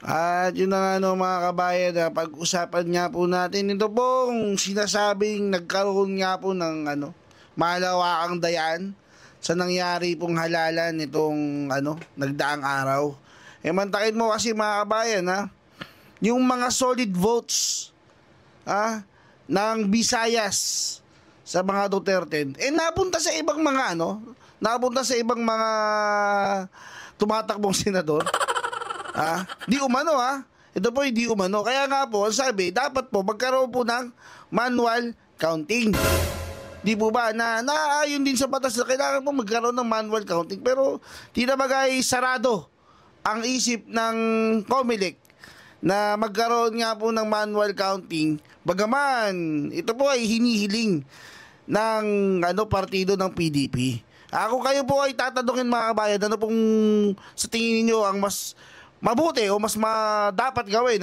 At yun na nga no, mga kabayan, pag-usapan nga po natin ito pong sinasabing nagkaroon nga po ng malawakang dayaan sa nangyari pong halalan nitong nagdaang araw. Mantakin mo kasi mga kabayan yung mga solid votes ng Visayas sa mga Duterte napunta sa ibang mga napunta sa ibang mga tumatakbong senador. Di umano ito po hindi umano. Kaya nga po, sabi, dapat po magkaroon po ng manual counting. Di po ba? Naayon din sa batas na kailangan po magkaroon ng manual counting. Pero di na bagay sarado ang isip ng COMELEC na magkaroon nga po ng manual counting. Bagaman, ito po ay hinihiling ng partido ng PDP. Kung kayo po ay tatanungin mga kabayan, ano pong sa tingin niyo ang mas mabuti o mas dapat gawin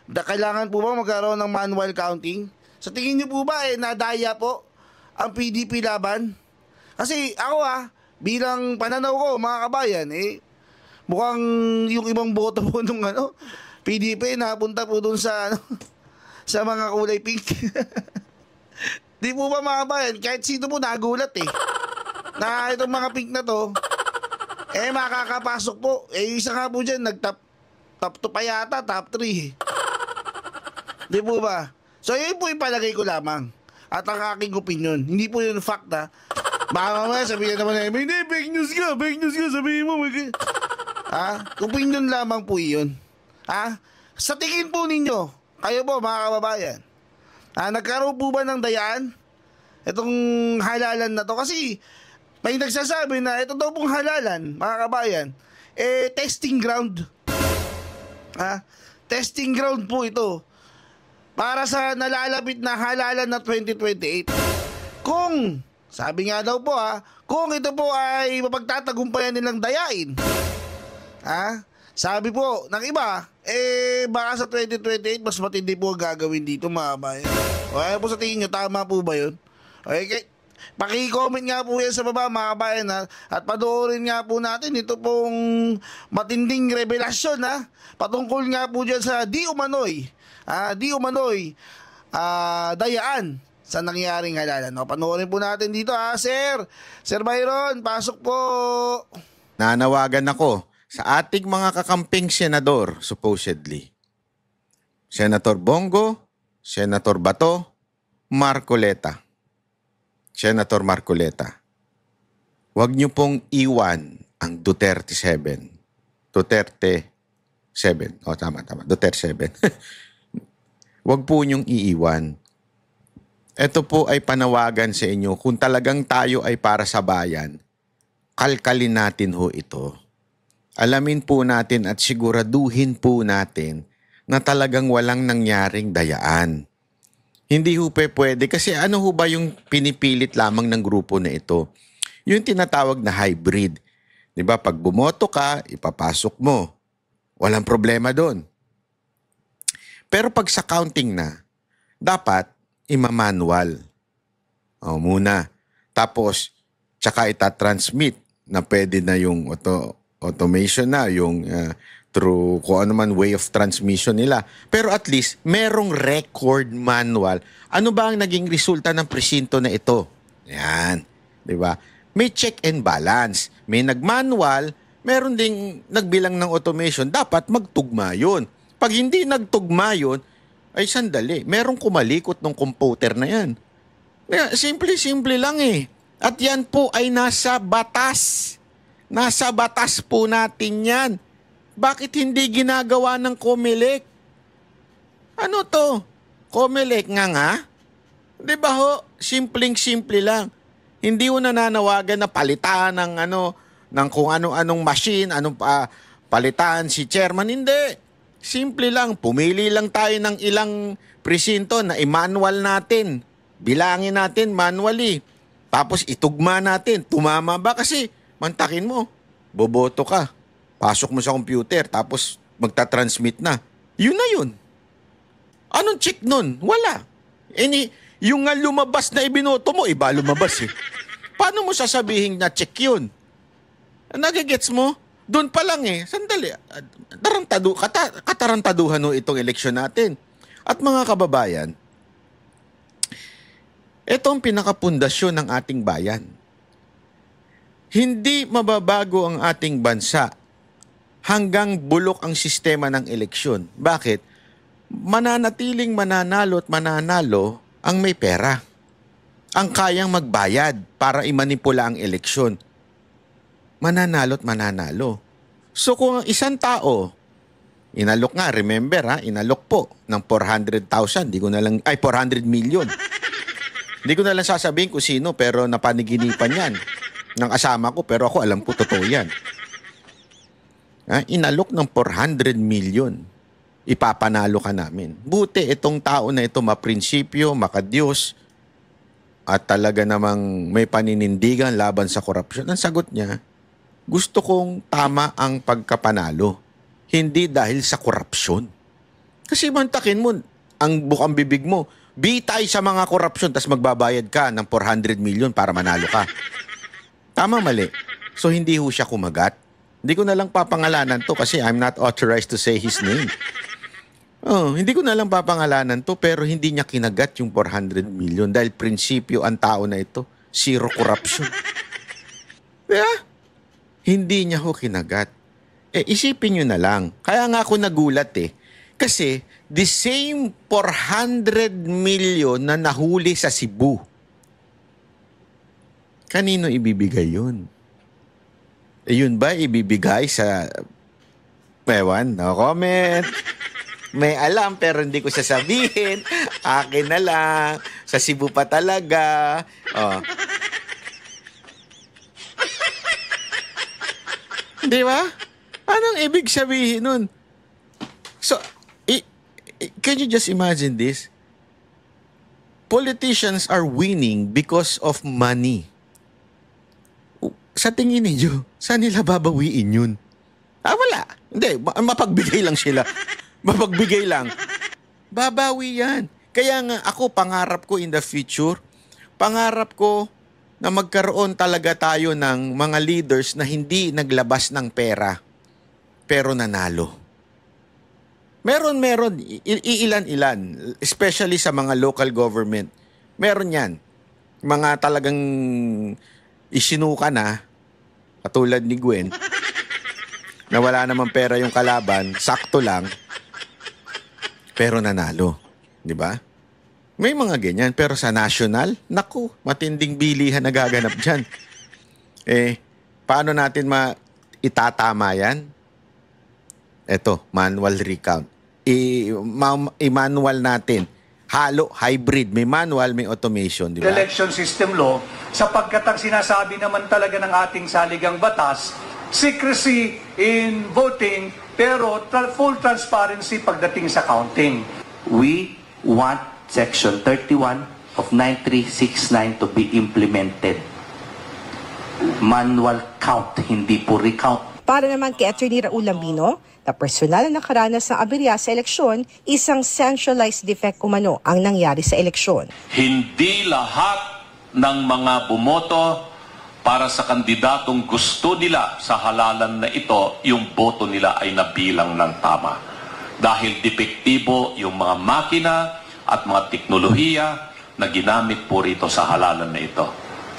kailangan po ba magkaroon ng manual counting? Sa tingin niyo po ba nadaya po ang PDP laban? Kasi ako bilang pananaw ko mga kabayan mukhang yung ibang boto po nung PDP napunta po dun sa sa mga kulay pink. Di po ba mga kabayan, kahit sino po nagulat na itong mga pink na to makakapasok po. Isa nga po dyan, top 2 pa yata, top 3. Di po ba? So, yun po ipalagay ko lamang. At ang aking opinion. Hindi po yun fact Baka mamaya sabihin naman hindi, fake news ka, sabihin mo. Opinion lamang po yun. Sa tingin po ninyo, kayo po mga kababayan, nagkaroon po ba ng dayaan itong halalan na to? Kasi may nagsasabi na ito daw pong halalan, mga kabayan, testing ground. Testing ground po ito para sa nalalapit na halalan na 2028. Kung, sabi nga daw po kung ito po ay mapagtatagumpayan nilang dayain, sabi po ng iba, baka sa 2028 mas matindi po ang gagawin dito mga kabayan. Okay po, sa tingin nyo, tama po ba yun? Okay, paki-comment nga po yan sa baba mga kabayan at panoorin nga po natin ito pong matinding revelasyon patungkol nga po dyan sa di umano'y dayaan sa nangyaring halalan. Panoorin po natin dito Sir Byron, pasok po. Nanawagan ako sa ating mga kakamping senador, supposedly Senator Bongo, Senator Bato, Senator Marcoleta, huwag niyo pong iwan ang Duterte 7. Duterte 7. Tama. Duterte 7. Huwag po niyong iiwan. Ito po ay panawagan sa inyo. Kung talagang tayo ay para sa bayan, kalkalin natin ito. Alamin po natin at siguraduhin po natin na talagang walang nangyaring dayaan. Hindi pwede kasi ba yung pinipilit lamang ng grupo na ito? Yung tinatawag na hybrid. Diba? Pag bumoto ka, ipapasok mo. Walang problema doon. Pero pag sa counting na, dapat imamanual. Muna. Tapos, tsaka itatransmit na pwede na yung automation na, yung through kung ano man way of transmission nila. Pero at least, merong record manual. Ano ba ang naging resulta ng presinto na ito? Yan. Diba? May check and balance. May nag-manual, meron ding nagbilang ng automation. Dapat magtugma yun. Pag hindi nagtugma yun, ay sandali. Merong kumalikot ng computer na yan. Simple lang At yan po ay nasa batas. Nasa batas po natin yan. Bakit hindi ginagawa ng COMELEC? Ano to? COMELEC nga? Di ba simpleng-simple lang. Hindi nananawagan na palitan ng kung anong machine, palitan si chairman. Hindi. Simple lang. Pumili lang tayo ng ilang presinto na i-manual natin. Bilangin natin manually. Tapos itugma natin. Tumama ba? Kasi mantakin mo. Boboto ka. Pasok mo sa computer, tapos magta-transmit na. Yun na yun. Anong check nun? Wala. Yung nga lumabas na ibinoto mo, lumabas Paano mo sasabihin na check yun? Nagigets mo? Doon pa lang sandali, katarantaduhan no itong eleksyon natin. At mga kababayan, ito ang pinakapundasyon ng ating bayan. Hindi mababago ang ating bansa hanggang bulok ang sistema ng eleksyon. Bakit? Mananatiling mananalo at mananalo ang may pera. Ang kayang magbayad para imanipula ang eleksyon. Mananalo at mananalo. So kung ang isang tao, inalok nga, remember inalok po ng 400,000, 400 million. Hindi ko na lang sasabihin kung sino, pero napaniginipan yan ng asama ko, pero ako alam ko totoo yan. Inalok ng 400 million, ipapanalo ka namin. Buti itong tao na ito maprinsipyo, makadiyos, at talaga namang may paninindigan laban sa korupsyon. Ang sagot niya, gusto kong tama ang pagkapanalo, hindi dahil sa korupsyon. Kasi mantakin mo, ang bukang bibig mo, bitay sa mga korupsyon, tas magbabayad ka ng 400 million para manalo ka. Tama, mali. So hindi ho siya kumagat. Hindi ko na lang papangalanan to kasi I'm not authorized to say his name. Hindi ko na lang papangalanan to, pero hindi niya kinagat yung 400 million dahil prinsipyo ang tao na ito, zero corruption. Yeah? Hindi niya ho kinagat. Isipin nyo na lang. Kaya nga ako nagulat Kasi the same 400 million na nahuli sa Cebu, kanino ibibigay yun? Yun ba ibibigay sa... Ewan, no comment. May alam pero hindi ko sasabihin. Akin na lang. Sa Cebu pa talaga. Di ba? Anong ibig sabihin nun? So, can you just imagine this? Politicians are winning because of money. Sa tingin niyo, saan nila babawiin yun? Wala. Hindi, mapagbigay lang sila. Mapagbigay lang. Babawi yan. Kaya nga ako, pangarap ko in the future, pangarap ko na magkaroon talaga tayo ng mga leaders na hindi naglabas ng pera, pero nanalo. Meron, ilan-ilan, especially sa mga local government. Meron yan. Mga talagang isinuka na, katulad ni Gwen, na wala namang pera yung kalaban, sakto lang, pero nanalo. Di ba? May mga ganyan, pero sa national, naku, matinding bilihan na gaganap dyan. Paano natin itatama yan? Eto, manual recount. I-manual natin. Halo, hybrid. May manual, may automation, di ba? Election system law, sapagkat ang sinasabi naman talaga ng ating saligang batas, secrecy in voting, pero full transparency pagdating sa counting. We want Section 31 of 9369 to be implemented. Manual count, hindi po recount. Para naman kay Atty. Raul Lambino, na personal na nakaranas ng aberya sa eleksyon, isang centralized defect umano ang nangyari sa eleksyon. Hindi lahat ng mga bumoto para sa kandidatong gusto nila sa halalan na ito, yung boto nila ay nabilang ng tama. Dahil depektibo yung mga makina at mga teknolohiya na ginamit po rito sa halalan na ito.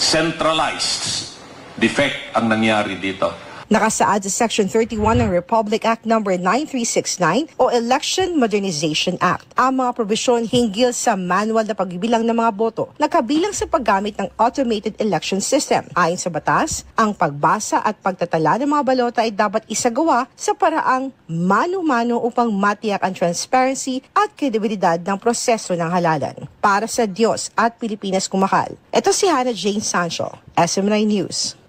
Centralized defect ang nangyari dito. Nakasaad sa Section 31 ng Republic Act No. 9369 o Election Modernization Act ang mga probisyon hinggil sa manual na pagbibilang ng mga boto na kabilang sa paggamit ng automated election system. Ayon sa batas, ang pagbasa at pagtatala ng mga balota ay dapat isagawa sa paraang mano-mano upang matiyak ang transparency at kredibilidad ng proseso ng halalan. Para sa Diyos at Pilipinas kumahal, ito si Hannah Jane Sancho, SM9 News.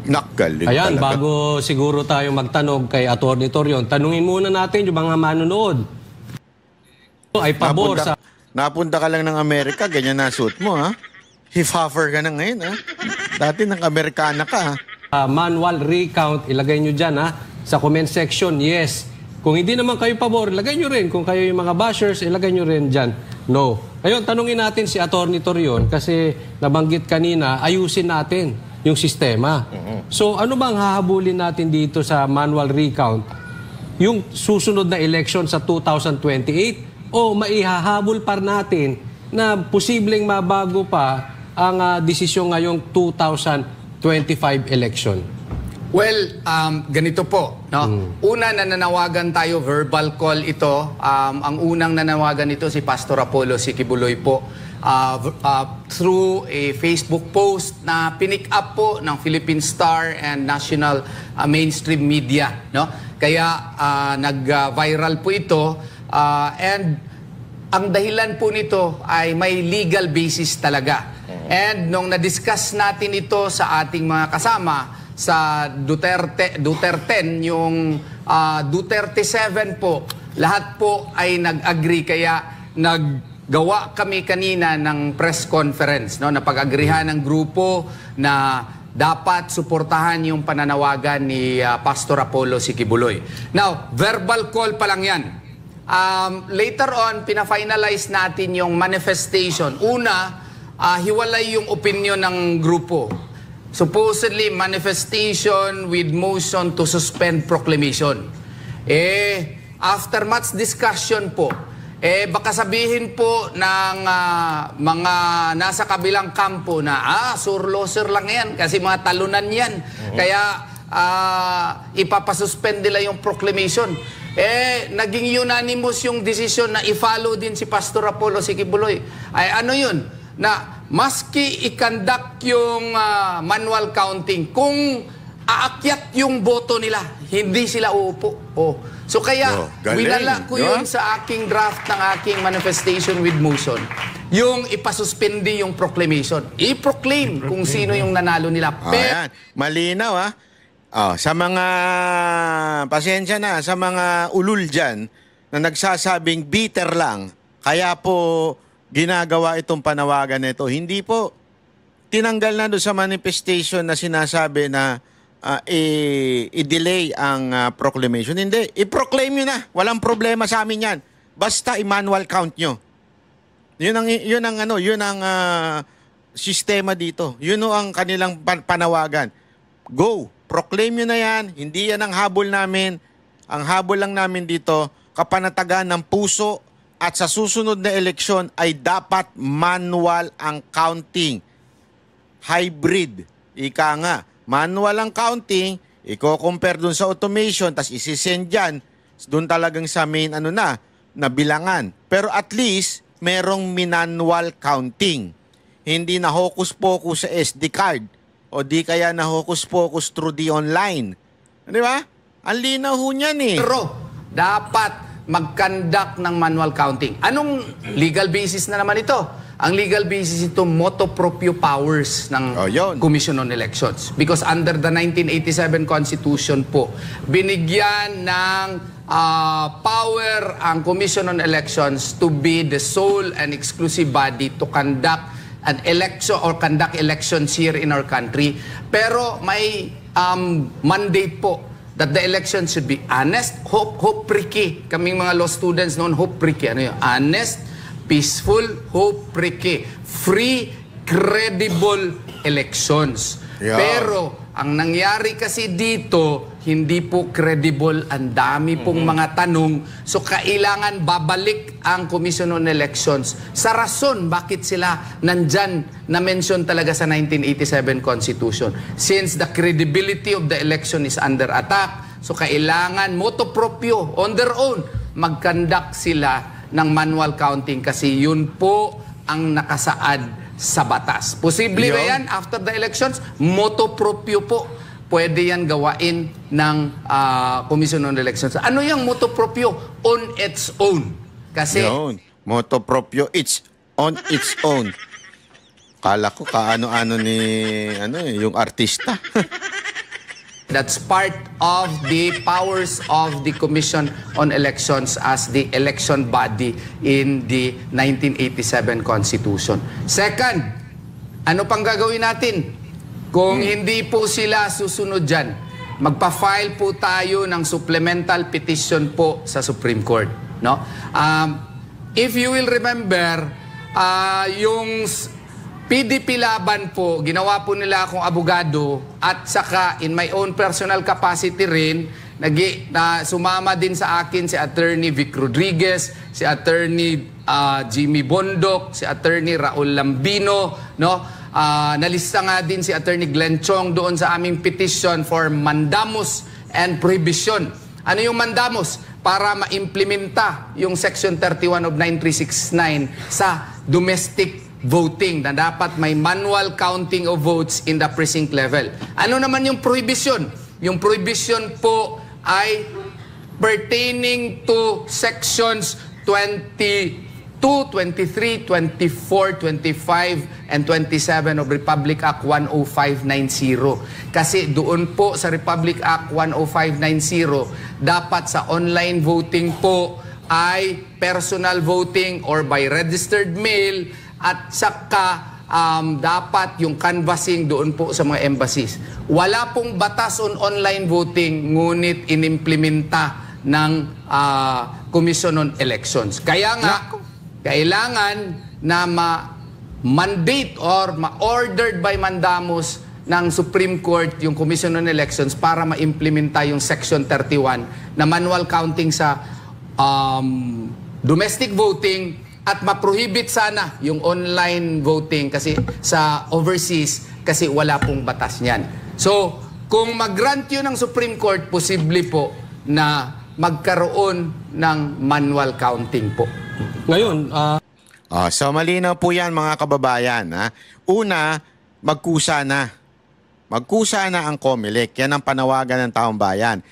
Nakgaling Ayan, talaga. bago siguro tayo magtanong kay Atty. Torion, tanungin muna natin yung mga manonood. Ay pabor sa... Napunta ka lang ng Amerika, ganyan na suit mo, ha? Hifhuffer ka na ngayon, ha? Dati ng Amerikana ka, ha? Manual recount, ilagay nyo dyan, ha? Sa comment section, yes. Kung hindi naman kayo pabor, ilagay nyo rin. Kung kayo yung mga bashers, ilagay nyo rin dyan, no. Ngayon, tanungin natin si Atty. Torion kasi nabanggit kanina, ayusin natin yung sistema. So ano bang hahabulin natin dito sa manual recount? Yung susunod na election sa 2028 o maihahabol pa natin na posibleng mabago pa ang desisyon ngayong 2025 election? Well, ganito po, no? Una, nananawagan tayo, verbal call ito. Ang unang nananawagan nito si Pastor Apollo Sikibuloy po through a Facebook post na pinick up po ng Philippine Star and national mainstream media, no? Kaya nag-viral po ito and ang dahilan po nito ay may legal basis talaga. And nung na-discuss natin ito sa ating mga kasama sa Duterte, yung Duterte 7 po, lahat po ay nag-agree, kaya naggawa kami kanina ng press conference, no, na pag-agrihan ng grupo na dapat suportahan yung pananawagan ni Pastor Apollo Sikibuloy. Now, verbal call pa lang yan. Later on, pina-finalize natin yung manifestation. Una, hiwalay yung opinion ng grupo. Supposedly, manifestation with motion to suspend proclamation. After much discussion po, baka sabihin po ng mga nasa kabilang kampo na, sur-loser lang yan kasi mga talunan yan. Kaya, ipapasuspend nila yung proclamation. Naging unanimous yung decision na i-follow din si Pastor Apollo Sikibuloy. Ay, ano yun? Na maski i-conduct yung manual counting, kung aakyat yung boto nila, hindi sila uupo. So kaya, winala ko yun sa aking draft ng aking manifestation with motion. Yung ipasuspindi yung proclamation. I-proclaim kung sino yung nanalo nila. Ayan. Malinaw sa mga, pasensya na, sa mga ulul dyan na nagsasabing bitter lang, kaya po ginagawa itong panawagan nito. Hindi po tinanggal na doon sa manifestation na sinasabi na i-delay ang proclamation. Hindi. I-proclaim nyo na. Walang problema sa amin yan. Basta i-manual count nyo. Yun ang sistema dito. Yun ang kanilang panawagan. Go. Proclaim nyo na yan. Hindi yan ang habol namin. Ang habol lang namin dito, kapanatagan ng puso. At sa susunod na eleksyon ay dapat manual ang counting. Hybrid. Ika nga, manual ang counting, i-compare dun sa automation, tas isi-send dyan, dun talagang sa main na bilangan. Pero at least, merong manual counting. Hindi na hocus-pocus sa SD card. O di kaya na hocus-pocus through the online. Di ba? Ang linaw ho niyan eh. Pero, dapat mag-conduct ng manual counting. Anong legal basis na naman ito? Ang legal basis ito, motu proprio powers ng Commission on Elections. Because under the 1987 Constitution po, binigyan ng power ang Commission on Elections to be the sole and exclusive body to conduct an election or conduct elections here in our country. Pero may mandate po that the election should be honest, hope-free. Kaming mga law students noon, hope-free. Ano yun? Honest, peaceful, hope-free. Free, credible elections. Yeah. Pero, ang nangyari kasi dito, hindi po credible. Ang dami pong mga tanong. So, kailangan babalik ang Commission on Elections sa rason bakit sila nandyan na-mention talaga sa 1987 Constitution. Since the credibility of the election is under attack, so kailangan motu proprio, on their own, mag-conduct sila ng manual counting kasi yun po ang nakasaad sa batas. Posible ba yan after the elections? Motu proprio po. Pwede yan gawain ng Commission on Elections. Ano yung motu proprio? On its own. Kasi motu proprio, it's on its own. Kala ko kaano-ano ni yung artista. That's part of the powers of the Commission on Elections as the election body in the 1987 Constitution. Second, ano pang gagawin natin? Kung hindi po sila susunod dyan, magpa-file po tayo ng supplemental petition po sa Supreme Court. No? If you will remember, yung PDP Laban po, ginawa po nila akong abogado at saka in my own personal capacity rin, na sumama din sa akin si Attorney Vic Rodriguez, si Attorney Jimmy Bondok, si Attorney Raul Lambino, no? Nalista nga din si Attorney Glenn Chong doon sa aming petition for mandamus and prohibition. Ano yung mandamus? Para ma-implementa yung Section 31 of 9369 sa domestic voting na dapat may manual counting of votes in the precinct level. Ano naman yung prohibition? Yung prohibition po ay pertaining to sections 22, 23, 24, 25, and 27 of Republic Act 10590. Kasi doon po sa Republic Act 10590, dapat sa online voting po ay personal voting or by registered mail at saka dapat yung canvassing doon po sa mga embassies. Wala pong batas on online voting, ngunit inimplementa ng Commission on Elections. Kaya nga, kailangan na ma-mandate or ma-ordered by mandamus ng Supreme Court yung Commission on Elections para ma-implementa yung Section 31 na manual counting sa domestic voting at ma-prohibit sana yung online voting kasi sa overseas kasi wala pong batas niyan. So, kung mag-grant yun ng Supreme Court, posible po na magkaroon ng manual counting po. Ngayon, so malinaw po yan mga kababayan. Ha? Una, magkusa na. Magkusa na ang COMELEC. Yan ang panawagan ng taong bayan.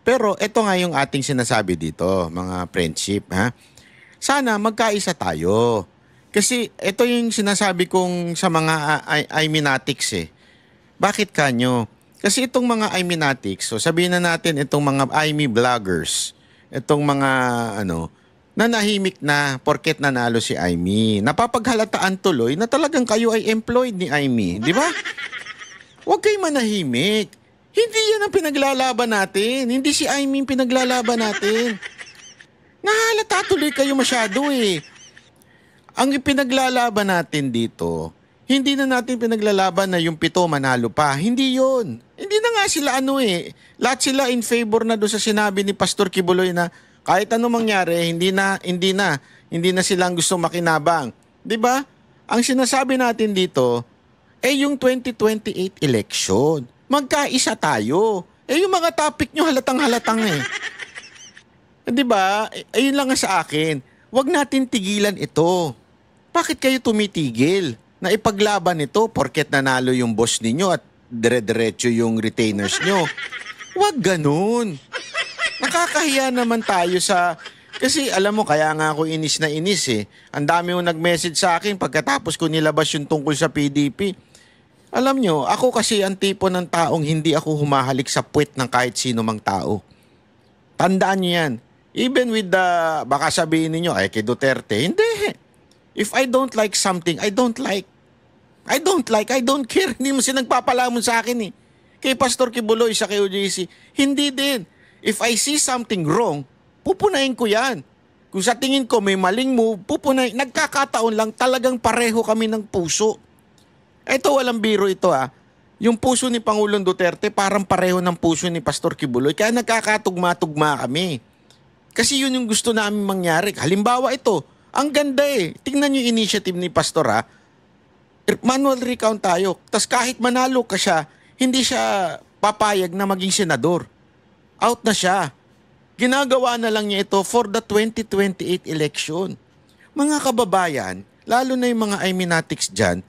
Pero ito nga yung ating sinasabi dito, mga friendship. Ha? Sana magkaisa tayo. Kasi ito yung sinasabi kong sa mga Iminatics eh. Bakit kanyo? Kasi itong mga Iminatics, so sabihin na natin itong mga IME vloggers, itong mga nanahimik na porket nanalo si IME. Napapaghalataan tuloy na talagang kayo ay employed ni IME. Di ba? Huwag kayo manahimik. Hindi yan ang pinaglalaban natin. Hindi si IME yung pinaglalaban natin. Nahalata tuloy kayo masyado eh. Ang pinaglalaban natin dito, hindi na natin pinaglalaban na yung 7 manalo pa. Hindi yun. Hindi na nga sila lahat sila in favor na doon sa sinabi ni Pastor Kibuloy na kahit ano mangyari, hindi na silang gusto makinabang. 'Di ba? Ang sinasabi natin dito yung 2028 election. Magkaisa tayo. Yung mga topic nyo halatang-halatang eh. 'Di ba? Ayun lang nga sa akin. Huwag natin tigilan ito. Bakit kayo tumitigil na ipaglaban ito porket nanalo yung boss ninyo at dire-diretso yung retainers nyo? Huwag ganun. Nakakahiya naman tayo sa... Kasi alam mo, kaya nga ako inis na inis eh. Ang dami yung nag-message sa akin pagkatapos ko nilabas yung tungkol sa PDP. Alam nyo, ako kasi ang tipo ng taong hindi ako humahalik sa puwet ng kahit sino mang tao. Tandaan nyo yan. Even with the... Baka sabihin ninyo, kay Duterte. Hindi. If I don't like something, I don't like. I don't care. Hindi mo sinagpapalamon sa akin eh. Kay Pastor Kibuloy sa KOJC, hindi din. If I see something wrong, pupunayin ko yan. Kung sa tingin ko may maling move, pupunayin. Nagkakataon lang talagang pareho kami ng puso. Ito walang biro ito Yung puso ni Pangulong Duterte parang pareho ng puso ni Pastor Kibuloy. Kaya nagkakatugma-tugma kami. Kasi yun yung gusto namin mangyari. Halimbawa ito, ang ganda eh. Tingnan yung initiative ni Pastor manual recount tayo. Tapos kahit manalo ka siya, hindi siya papayag na maging senador. Out na siya. Ginagawa na lang niya ito for the 2028 election. Mga kababayan, lalo na yung mga Iminatics dyan,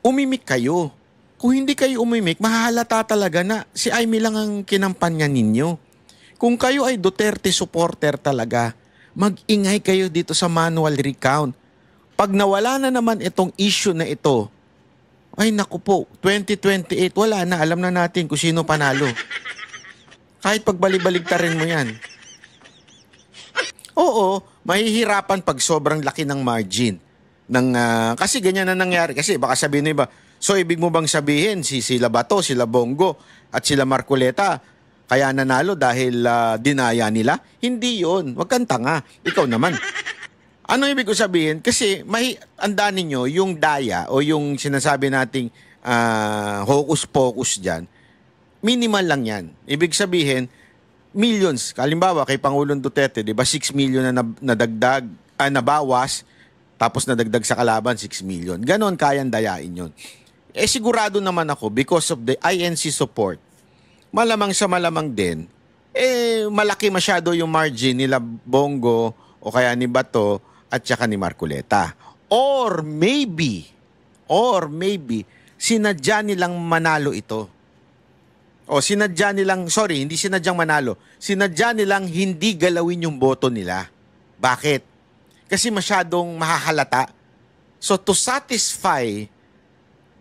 umimik kayo. Kung hindi kayo umimik, mahahalata talaga na si Aimee lang ang kinampanya ninyo. Kung kayo ay Duterte supporter talaga, mag-ingay kayo dito sa manual recount. Pag nawala na naman itong issue na ito, ay naku po, 2028, wala na. Alam na natin kung sino panalo. Kahit pagbalibaligtarin mo yan. Oo, mahihirapan pag sobrang laki ng margin. Kasi ganyan na nangyari. Kasi baka sabihin nyo iba, so ibig mo bang sabihin sila Bato, sila Bongo, at sila Marcoleta, kaya nanalo dahil dinaya nila? Hindi yon. Wag kang tanga. Ikaw naman. Ano ibig ko sabihin? Kasi andaan ninyo yung daya o yung sinasabi nating hocus-pocus dyan, minimal lang yan. Ibig sabihin, millions. Halimbawa, kay Pangulong Duterte, di ba, 6 million na nadagdag, nabawas, tapos nadagdag sa kalaban, 6 million. Ganon kayang dayain yun. Sigurado naman ako, because of the INC support, malamang sa malamang din, malaki masyado yung margin nila Bongo o kaya ni Bato at saka ni Marcoleta. Or maybe, sinadya nilang manalo ito. O sinadya nilang, hindi sinadyang manalo. Sinadya nilang hindi galawin yung boto nila. Bakit? Kasi masyadong mahahalata. So to satisfy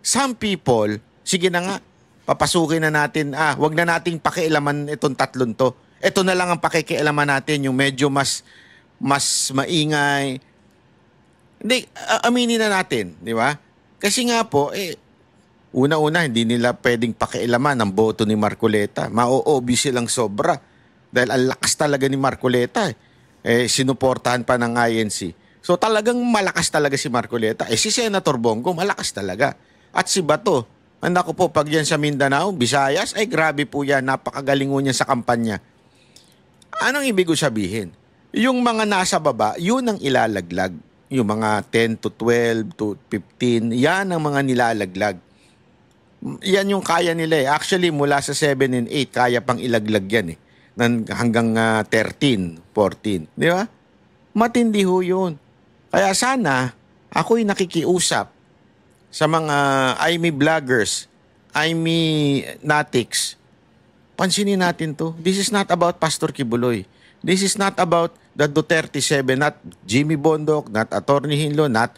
some people, sige na nga, papasukin na natin, wag na nating pakialaman itong tatlong to. Ito na lang ang pakikialaman natin, yung medyo mas maingay. Hindi, aminin na natin, di ba? Kasi nga po, una-una, hindi nila pwedeng pakialaman ang boto ni Marcoleta. Ma-OOB silang sobra. Dahil ang lakas talaga ni Marcoleta. Sinuportahan pa ng INC. So talagang malakas talaga si Marcoleta. Si Senator Bongo, malakas talaga. At si Bato, naku po, pag yan sa Mindanao, Visayas, grabe po yan. Napakagaling niya sa kampanya. Anong ibig ko sabihin? Yung mga nasa baba, yun ang ilalaglag. Yung mga 10 to 12 to 15, yan ang mga nilalaglag. Yan yung kaya nila. Actually, mula sa 7 and 8, kaya pang ilaglag yan hanggang 13, 14. Di ba? Matindi ho yun. Kaya sana, ako'y nakikiusap sa mga IME vloggers, IME natics. Pansinin natin to. This is not about Pastor Kibuloy. This is not about the Duterte 7, not Jimmy Bondoc, not Attorney Hinlo, not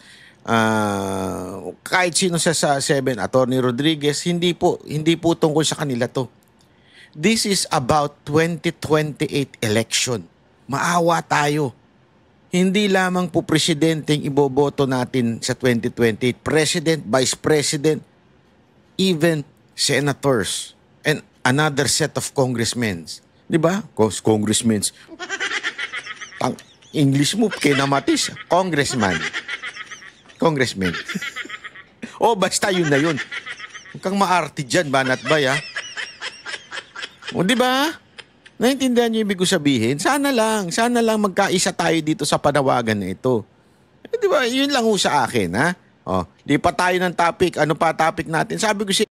kahit sino sa 7, Attorney Rodriguez, hindi po tungkol sa kanila to. This is about 2028 election. Maawa tayo. Hindi lamang po presidenteng iboboto natin sa 2028. President, Vice President, even senators, and another set of congressmen. Di ba? Congressmen. Ang English mo, kinamatis. Congressman. Basta yun na yun. Huwag kang maarte dyan, banat bay, ha? Di ba? Naintindihan niyo ibig ko sabihin? Sana lang magkaisa tayo dito sa panawagan na ito. Di ba? Yun lang ho sa akin, ha? Di pa tayo ng topic. Ano pa topic natin? Sabi ko